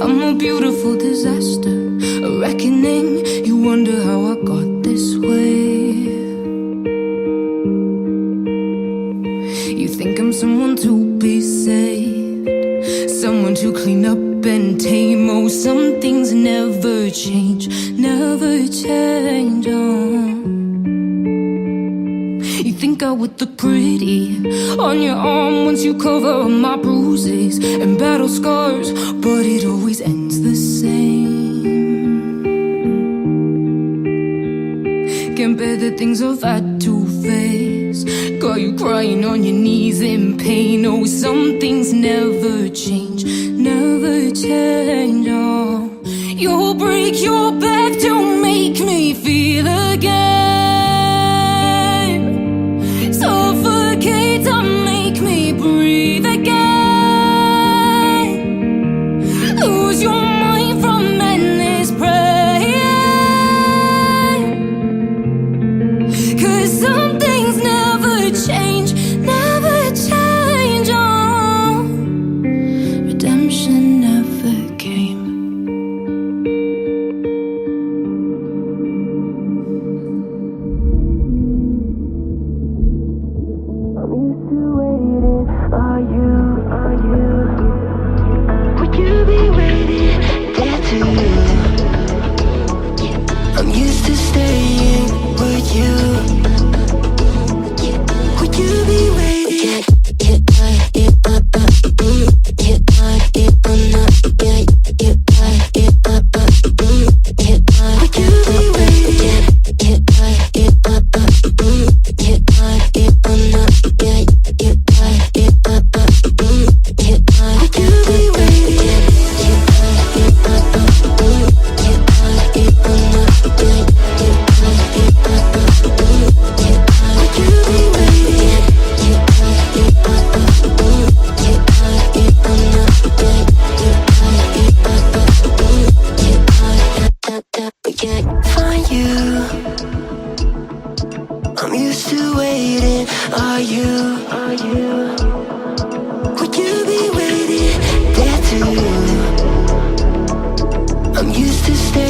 I'm a beautiful disaster, a reckoning. You wonder how I got this way. You think I'm someone to be saved, someone to clean up and tame. Oh, some things never change, never change. Oh. You think I would look pretty on your arm once you cover up my bruises and battle scars, but it always ends the same. Can't bear the things I've had to face, got you crying on your knees in pain. Oh, some things never change, never change. Oh, you'll break your back to make me feel again. Suffocate to make me breathe again. Lose your mind from endless praying. 'Cause some things never change, never change. Oh, redemption never came. I'm used to waiting. Are you? Would you be waiting there too? I'm used to staying. Would you? Would you be waiting? Find you. I'm used to waiting. Are you? Would you be waiting there too? I'm used to staying.